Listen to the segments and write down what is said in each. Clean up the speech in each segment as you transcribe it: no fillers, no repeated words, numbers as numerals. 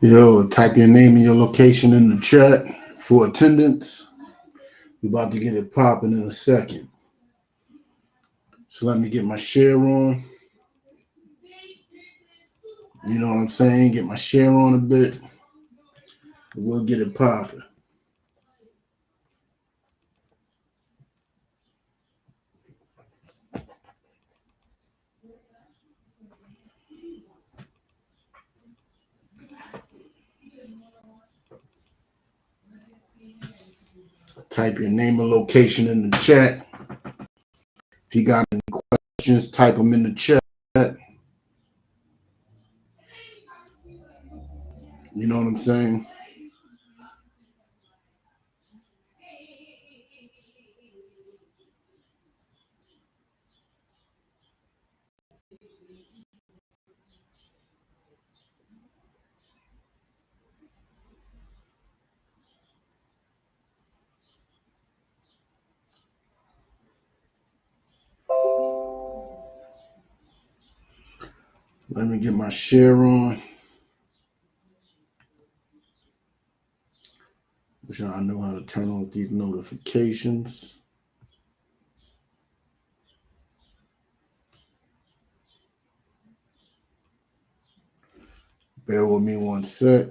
Yo, type your name and your location in the chat for attendance. We're about to get it popping in a second. So let me get my share on. You know what I'm saying? Get my share on a bit. We'll get it popping. Type your name and location in the chat. If you got any questions, type them in the chat. You know what I'm saying? Let me get my share on. Wish I knew how to turn on these notifications. Bear with me one sec.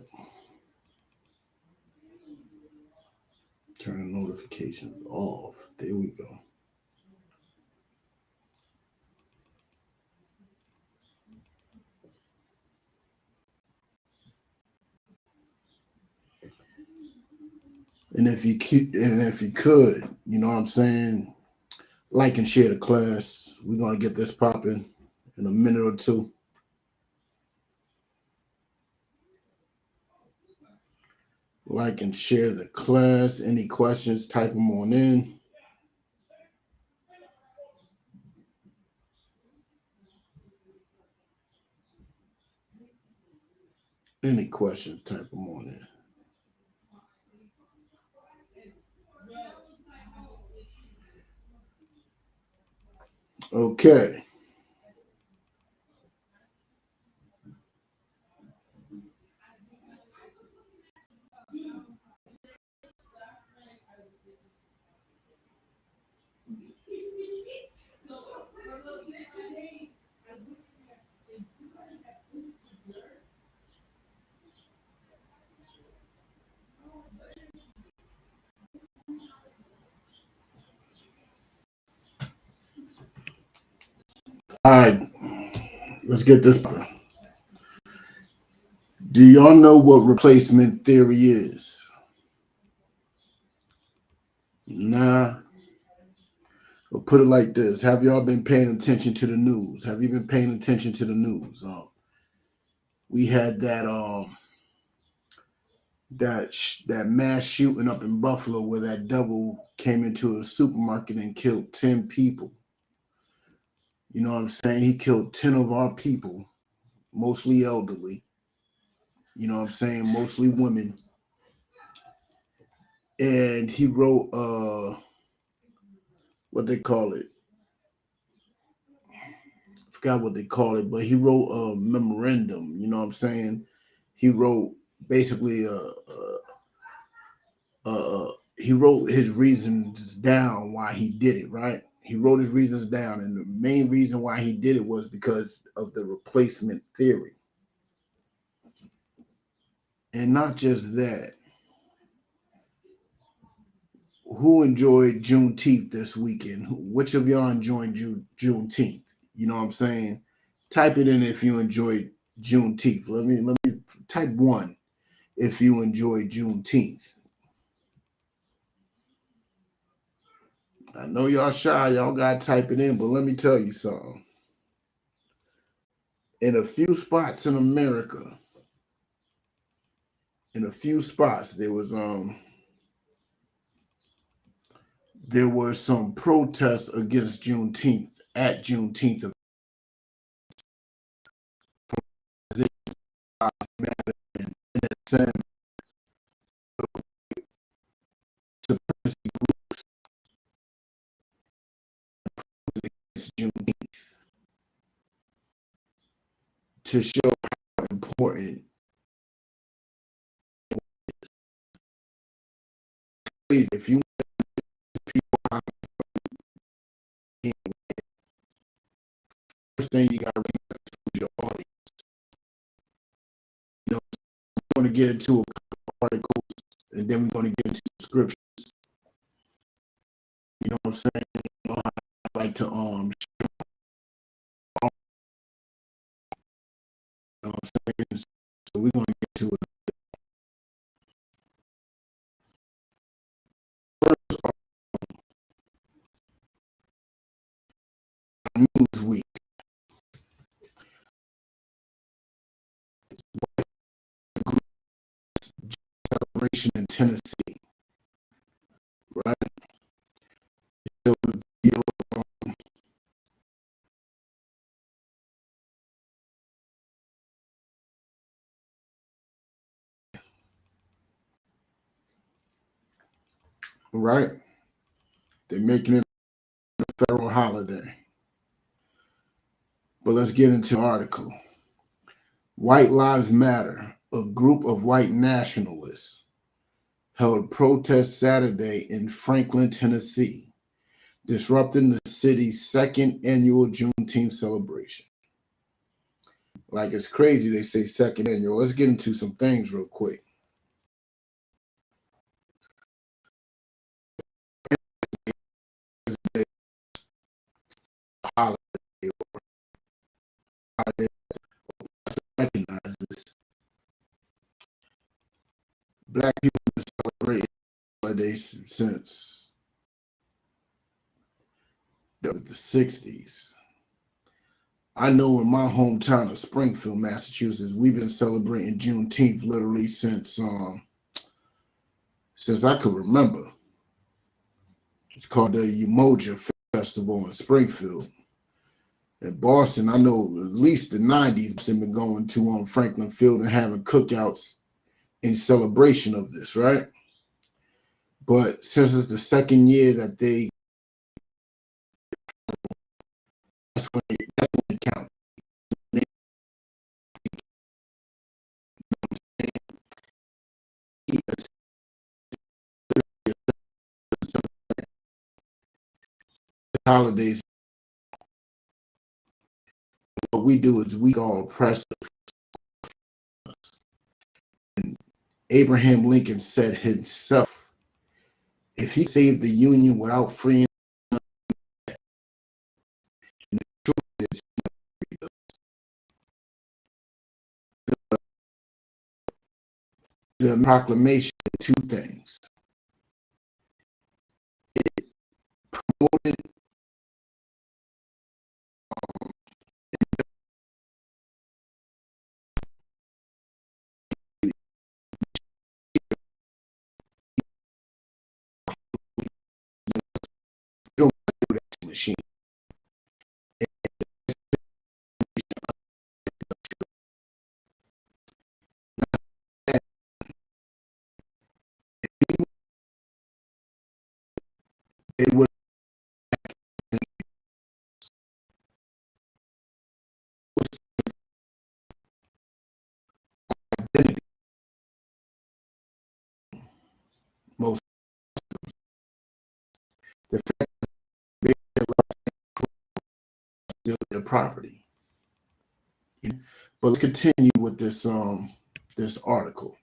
Turn the notifications off. There we go. And if you could, you know what I'm saying, like and share the class. We're gonna get this popping in a minute or two. Like and share the class. Any questions, type them on in. Any questions, type them on in. Okay. All right. Let's get this. Do y'all know what replacement theory is? Nah. I'll put it like this. Have y'all been paying attention to the news? Have you been paying attention to the news? We had that that mass shooting up in Buffalo where that devil came into a supermarket and killed 10 people. You know what I'm saying? He killed 10 of our people, mostly elderly. You know what I'm saying? Mostly women. And he wrote what they call it. I forgot what they call it, but he wrote a memorandum. You know what I'm saying? He wrote basically a he wrote his reasons down why he did it, right? He wrote his reasons down, and the main reason why he did it was because of the replacement theory. And not just that, who enjoyed Juneteenth this weekend? Which of y'all enjoyed Juneteenth? You know what I'm saying? Type it in if you enjoyed Juneteenth. Let me type one if you enjoyed Juneteenth. I know y'all shy, y'all gotta type it in, but let me tell you something. In a few spots in America, there was some protests against Juneteenth at Juneteenth. Juneteenth to show how important it is. If you first thing you got to remember is your audience. You know, we're going to get into a couple articles, and then we're going to get into scriptures. You know what I'm saying? You know, I like to you know what I'm saying? So we're going to get to it. First, Newsweek. Celebration in Tennessee, right? So the video, right? They're making it a federal holiday. But let's get into the article. White Lives Matter, a group of white nationalists, held protests Saturday in Franklin, Tennessee, disrupting the city's second annual Juneteenth celebration. Like, it's crazy they say second annual. Let's get into some things real quick. Holiday, recognize this. Black people have celebrated holidays since the 60s. I know in my hometown of Springfield, Massachusetts, we've been celebrating Juneteenth literally since I could remember. It's called the Umoja Festival in Springfield. In Boston, I know at least the 90s they've been going to Franklin Field and having cookouts in celebration of this, right? But since it's the second year that that's when they count. Holidays, what we do is we all oppressive. And Abraham Lincoln said himself, if he saved the Union without freeing the proclamation, two things. It promoted machine. They would identity most property. But let's continue with this this article.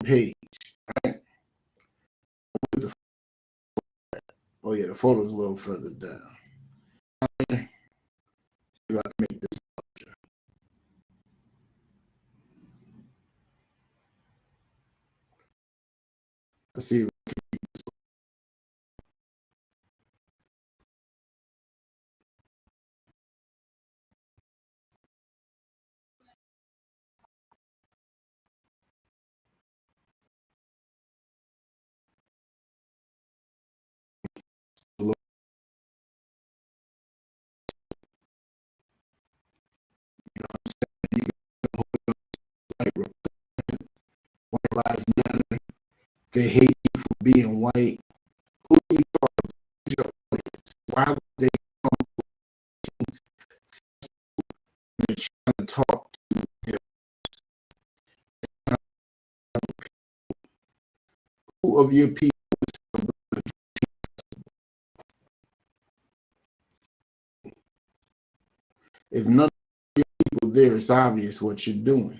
Page, right? Oh yeah, the photo's a little further down. See if I can make this larger. Let's see. White lives matter. They hate you for being white. Who do you thought was your audience? Why would they come and trying to talk to them? Who of your people? If none of your people there, it's obvious what you're doing.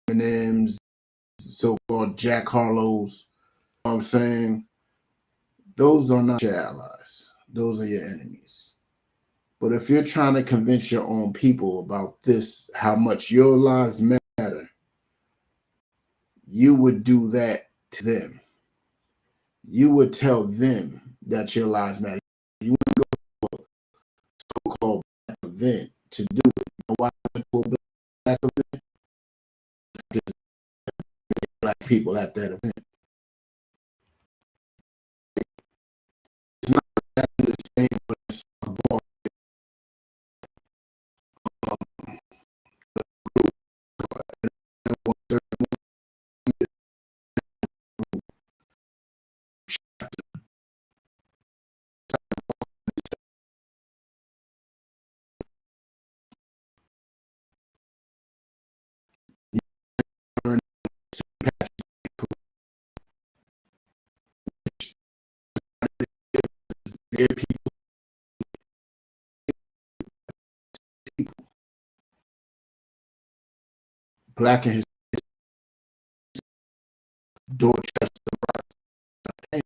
M&M's, so-called Jack Harlow's. You know what I'm saying? Those are not your allies. Those are your enemies. But if you're trying to convince your own people about this, how much your lives matter, you would do that to them. You would tell them that your lives matter. You wouldn't go to a so-called black event to do it. You know why I went to a black event? There's black people at that event. It's not exactly the same, but it's about their people, black and his Dorchester, and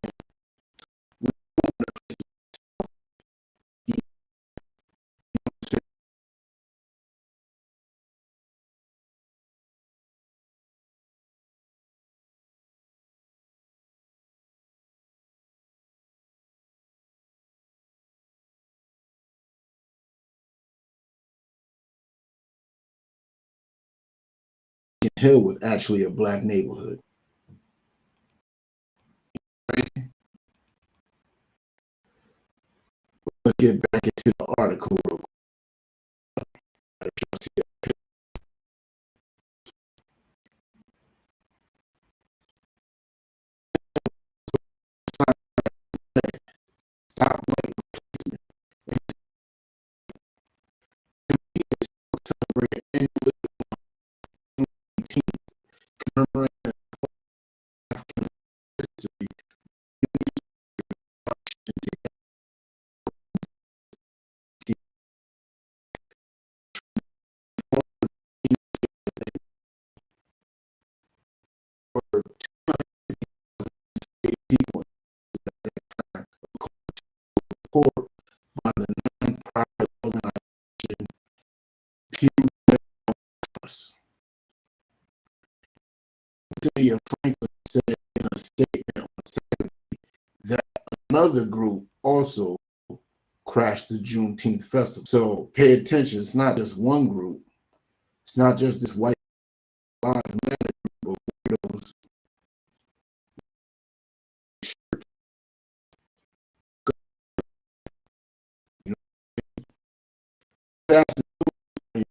Hill was actually a black neighborhood. Let's get back into the article real quick. Stop white replacement. Celebrate annually commemorating African history. People support by the non-profit organization Pew Trust. Anthony Franklin said in a statement on Saturday another group also crashed the Juneteenth festival. So pay attention. It's not just one group. It's not just this white lives matter group of weirdos. You know,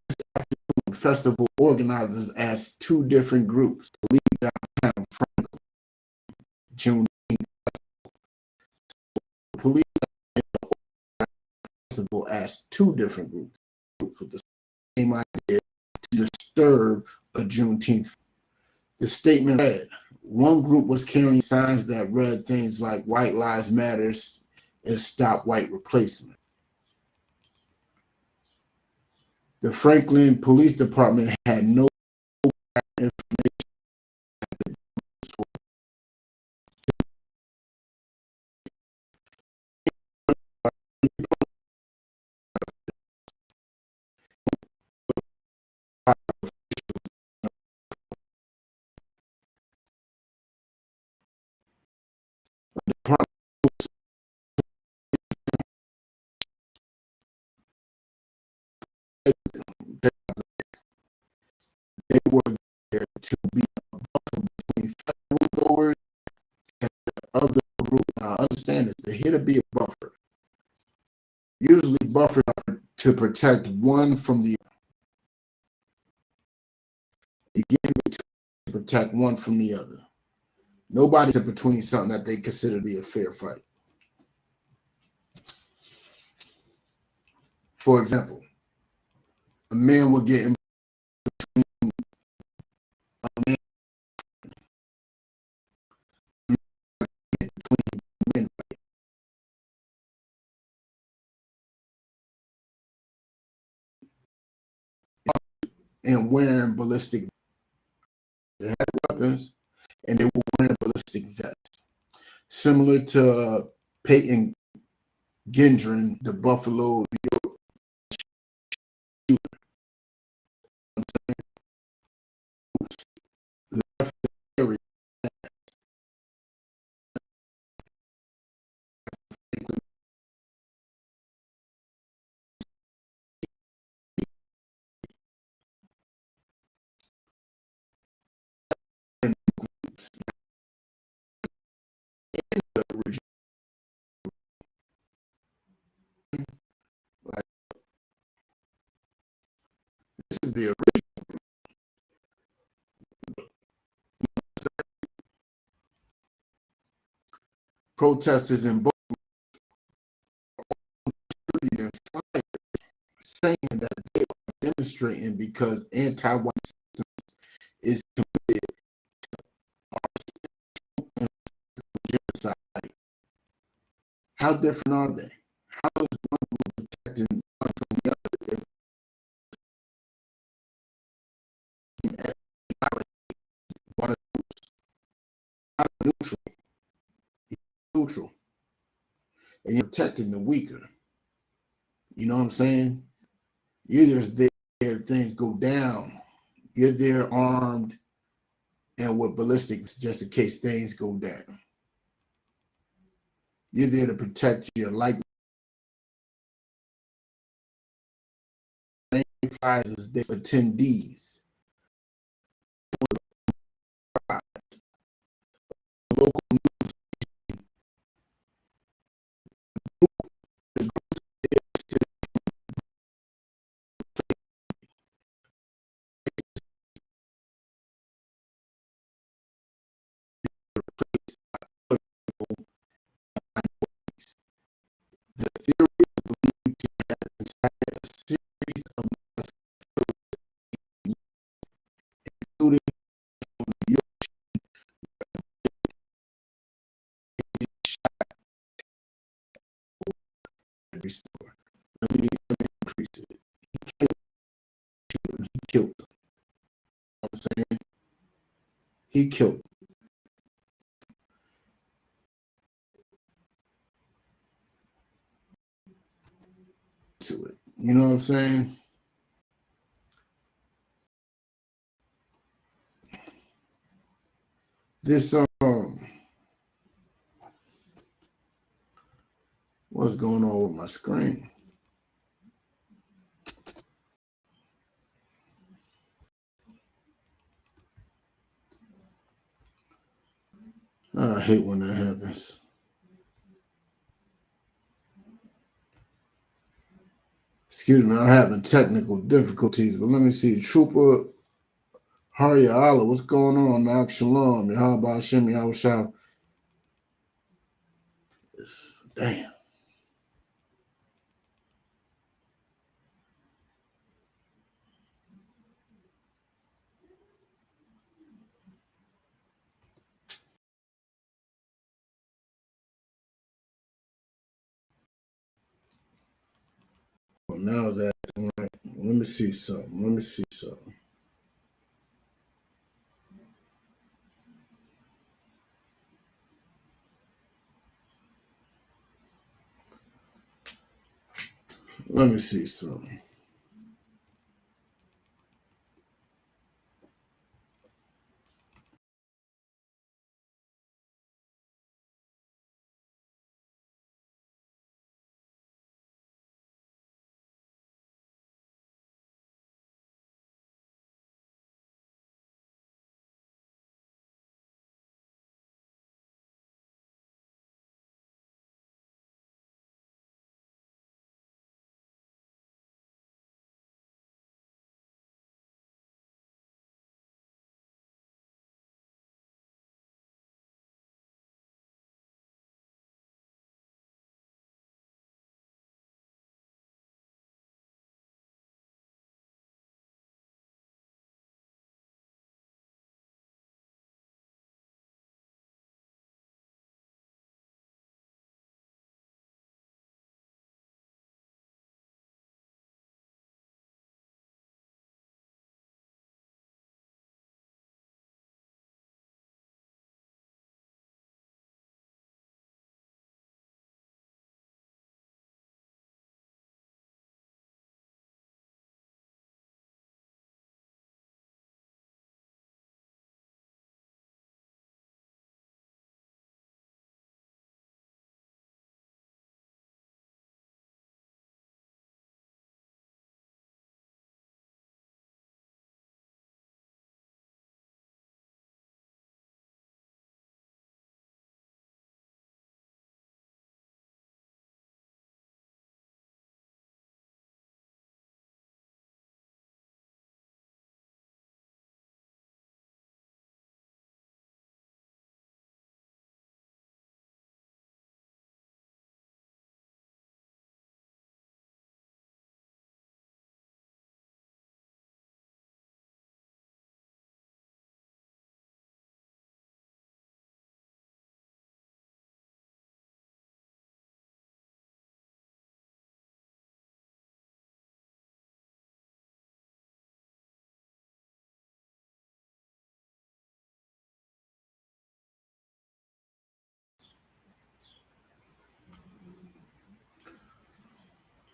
festival organizers asked two different groups to leave downtown Franklin. Juneteenth police festival asked two different groups with the same idea to disturb a Juneteenth. The statement read, one group was carrying signs that read things like White Lives Matters and Stop White Replacement. The Franklin Police Department had no information. They were there to be a buffer between federal goers and the other group. Now, understand this, they're here to be a buffer. Usually, buffers are to protect one from the other. Again, to protect one from the other. Nobody's in between something that they consider to be a fair fight. For example, a man will get in between a man between men and wearing ballistic. They had weapons and they were wearing ballistic vests. Similar to Peyton Gendron, the Buffalo shooter. Left the area in groups. Like, this is the original. Protesters in both distributing flyers saying that they are demonstrating because anti-white systems is committed to genocide. How different are they? How is one group protecting one from the other? If one is not neutral, neutral, and you're protecting the weaker. You know what I'm saying? You're just there, things go down. You're there armed and with ballistics just in case things go down. You're there to protect your like flyers as their attendees. Local news, the theory is believed to have inspired a series of including New York every store. Let me increase it. He killed them. You know what I'm saying? He killed them. To it. You know what I'm saying? This going on with my screen. I hate when that happens. Excuse me, I'm having technical difficulties, but let me see. Trooper Harya Allah, what's going on? Nak Shalom, Yahaba Hashem, Yahushua. Damn. Well, now it's acting right. Let me see something. Let me see something.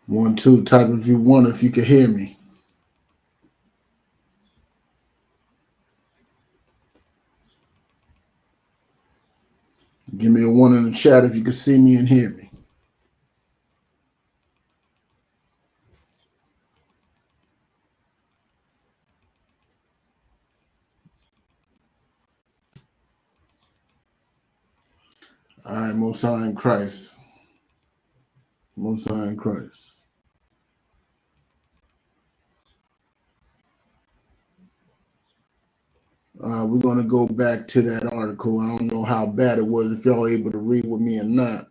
One, two, type if you want, if you can hear me. Give me a one in the chat if you can see me and hear me. All right, Most High in Christ. Most High in Christ. We're going to go back to that article. I don't know how bad it was, if y'all able to read with me or not.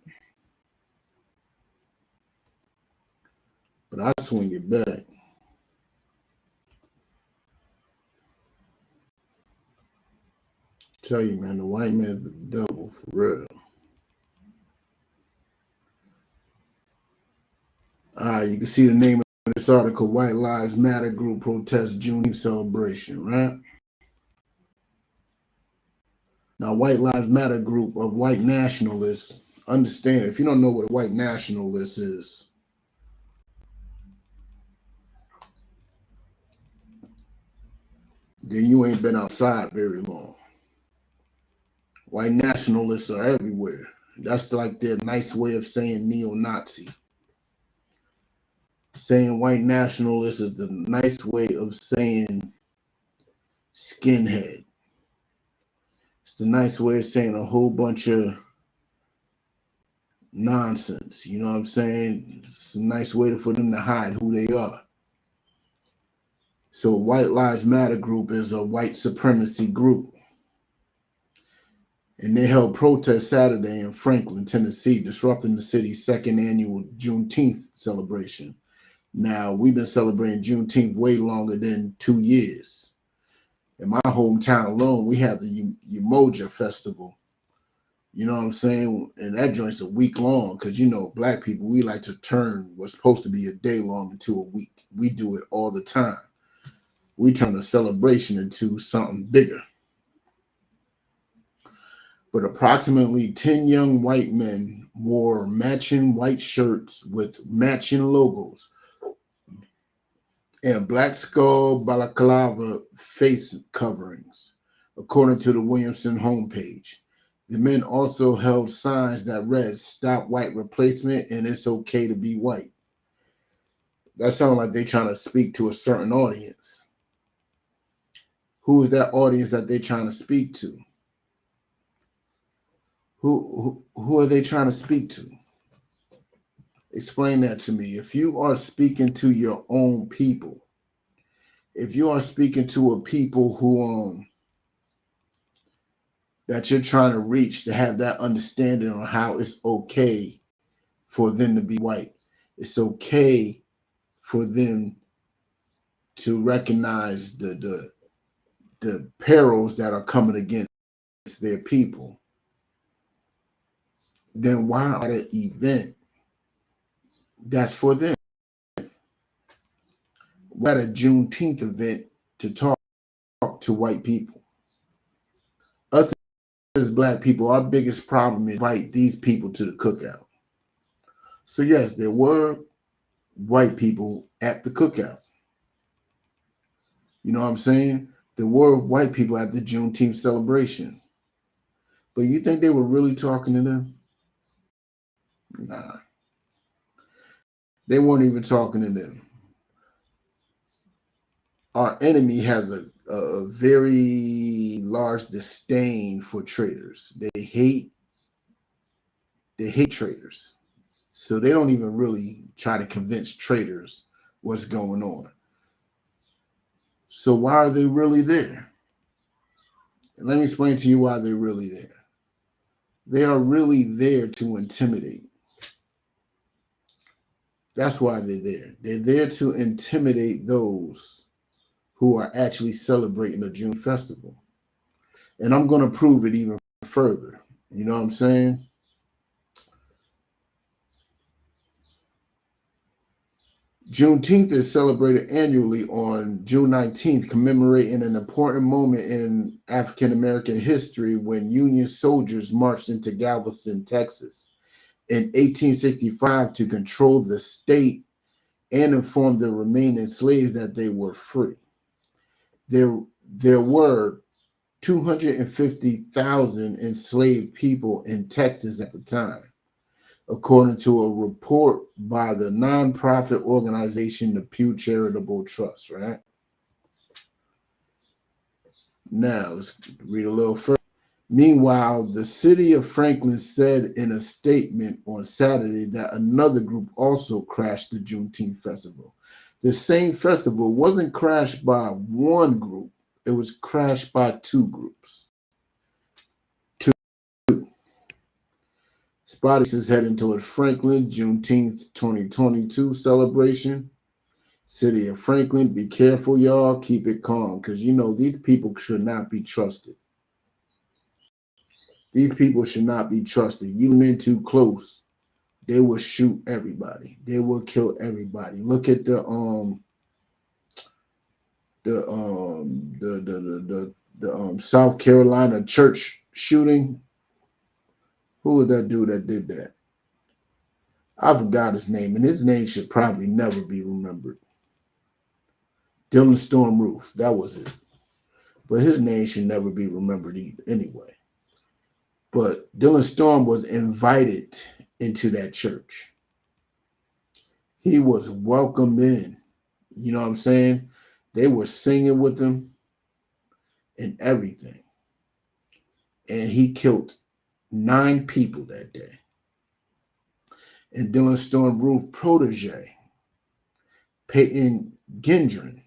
But I swing it back. Tell you, man, the white man's the devil, for real. You can see the name of this article, White Lives Matter Group Protest Juneteenth Celebration, right? Now, White Lives Matter group of white nationalists, understand, if you don't know what a white nationalist is, then you ain't been outside very long. White nationalists are everywhere. That's like their nice way of saying neo-Nazi. Saying white nationalist is the nice way of saying skinhead. It's the nice way of saying a whole bunch of nonsense. You know what I'm saying? It's a nice way for them to hide who they are. So White Lives Matter group is a white supremacy group. And they held protests Saturday in Franklin, Tennessee, disrupting the city's second annual Juneteenth celebration. Now, we've been celebrating Juneteenth way longer than 2 years. In my hometown alone, we have the Umoja Festival. You know what I'm saying? And that joint's a week long because, you know, black people, we like to turn what's supposed to be a day long into a week. We do it all the time. We turn a celebration into something bigger. But approximately 10 young white men wore matching white shirts with matching logos and black skull balaclava face coverings, according to the Williamson homepage. The men also held signs that read, "Stop white replacement," and "It's okay to be white." That sounds like they're trying to speak to a certain audience. Who is that audience that they're trying to speak to? Who are they trying to speak to? Explain that to me. If you are speaking to your own people, if you are speaking to a people who that you're trying to reach, to have that understanding on how it's okay for them to be white, it's okay for them to recognize the perils that are coming against their people, then why at an event that's for them? We're at a Juneteenth event to talk to white people. Us as black people, our biggest problem is invite these people to the cookout. So yes, there were white people at the cookout. You know what I'm saying? There were white people at the Juneteenth celebration. But you think they were really talking to them? Nah. They weren't even talking to them. Our enemy has a very large disdain for traitors. They hate traitors. So they don't even really try to convince traitors what's going on. So why are they really there? And let me explain to you why they're really there. They are really there to intimidate. That's why they're there. They're there to intimidate those who are actually celebrating the June festival. And I'm going to prove it even further. You know what I'm saying? Juneteenth is celebrated annually on June 19th, commemorating an important moment in African American history when Union soldiers marched into Galveston, Texas in 1865 to control the state and inform the remaining slaves that they were free. There were 250,000 enslaved people in Texas at the time, according to a report by the nonprofit organization, the Pew Charitable Trust, right? Now, let's read a little further. Meanwhile, the city of Franklin said in a statement on Saturday that another group also crashed the Juneteenth festival. The same festival wasn't crashed by one group, it was crashed by two groups. Spotty is heading towards Franklin, Juneteenth 2022 celebration. City of Franklin, be careful, y'all. Keep it calm, because you know these people should not be trusted. These people should not be trusted. You in too close, they will shoot everybody. They will kill everybody. Look at the South Carolina church shooting. Who was that dude that did that? I forgot his name, and his name should probably never be remembered. Dylan Storm Roof, that was it. But his name should never be remembered either, anyway. But Dylan Storm was invited into that church. He was welcomed in. You know what I'm saying? They were singing with him and everything. And he killed 9 people that day. And Dylan Storm Roof protege, Peyton Gendron,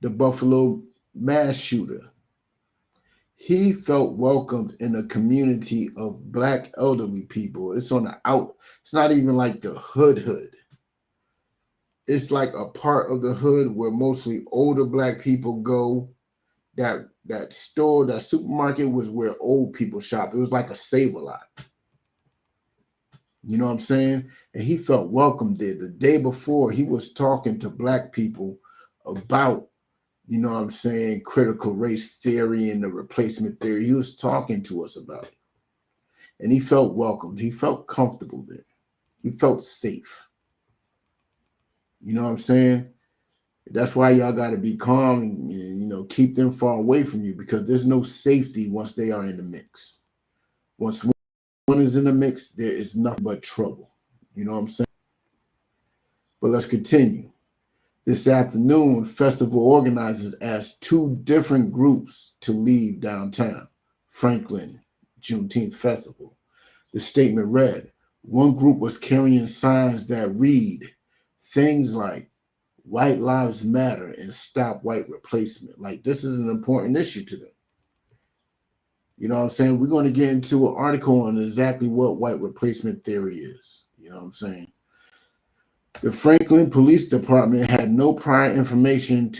the Buffalo mass shooter, he felt welcomed in a community of Black elderly people. It's on the out. It's not even like the hood. It's like a part of the hood where mostly older Black people go. That store, that supermarket was where old people shop. It was like a Save-A-Lot. You know what I'm saying? And he felt welcomed there. The day before, he was talking to Black people about, you know what I'm saying, critical race theory and the replacement theory. He was talking to us about it. And he felt welcomed. He felt comfortable there. He felt safe. You know what I'm saying? That's why y'all got to be calm and, you know, keep them far away from you, because there's no safety once they are in the mix. Once one is in the mix, there is nothing but trouble. You know what I'm saying? But let's continue. This afternoon, festival organizers asked 2 different groups to leave downtown Franklin Juneteenth Festival. The statement read, one group was carrying signs that read things like White Lives Matter and Stop White Replacement. Like, this is an important issue to them. You know what I'm saying? We're going to get into an article on exactly what white replacement theory is. You know what I'm saying? The Franklin Police Department had no prior information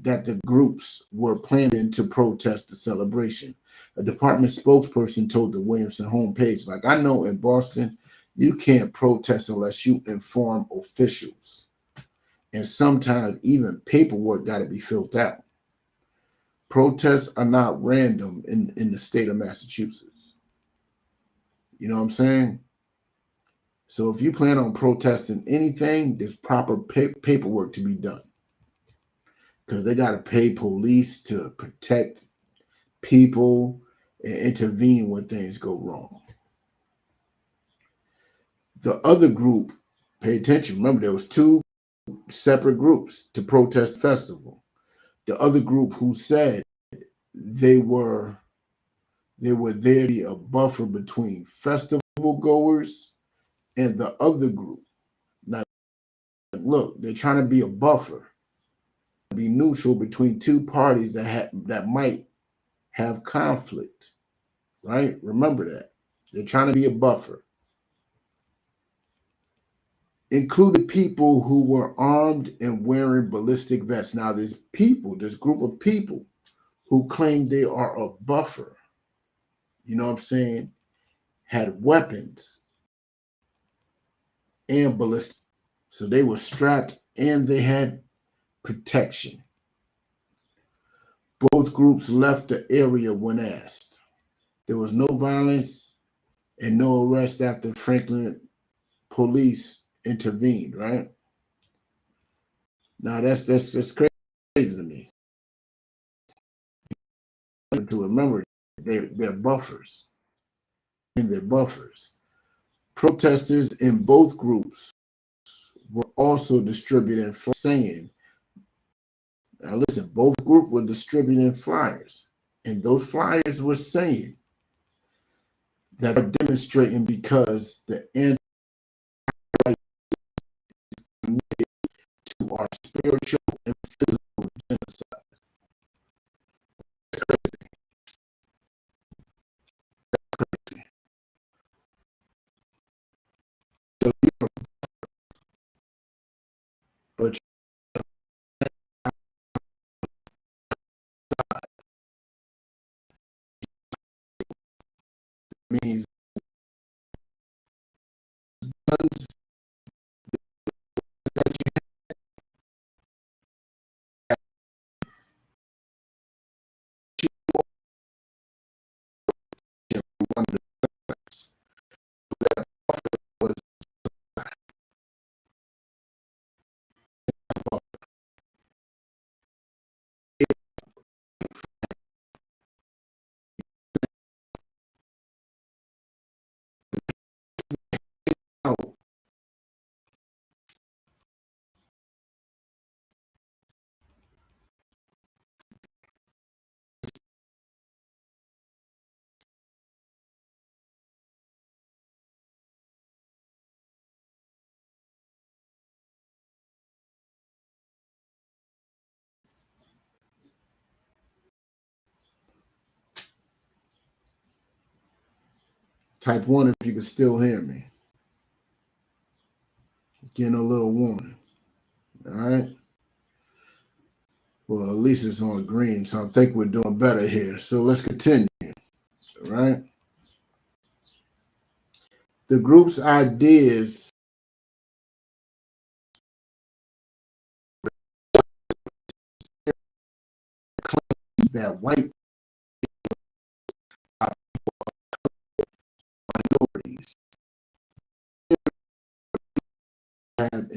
that the groups were planning to protest the celebration. A department spokesperson told the Williamson homepage, like, I know in Boston, you can't protest unless you inform officials. And sometimes even paperwork got to be filled out. Protests are not random in the state of Massachusetts. You know what I'm saying? So if you plan on protesting anything, there's proper paperwork to be done, because they got to pay police to protect people and intervene when things go wrong. The other group, pay attention, remember there was 2 separate groups to protest the festival. The other group who said they were there to be a buffer between festival goers and the other group. Now, look, they're trying to be a buffer, be neutral between 2 parties that might have conflict, right? Remember that. They're trying to be a buffer. Included people who were armed and wearing ballistic vests. Now, this group of people who claim they are a buffer, you know what I'm saying, had weapons and ballistic. So they were strapped and they had protection. Both groups left the area when asked. There was no violence and no arrest after Franklin police intervened, right? Now that's crazy to me. To remember, they're buffers. And they're buffers. Protesters in both groups were also distributing saying, now listen, both groups were distributing flyers, and those flyers were saying that are demonstrating because the anti to our spiritual and physical genocide. So, but means guns that you one of the facts that was Type 1 if you can still hear me. Getting a little warning. All right. Well, at least it's on green, so I think we're doing better here. So let's continue. All right. The group's ideas that white minorities have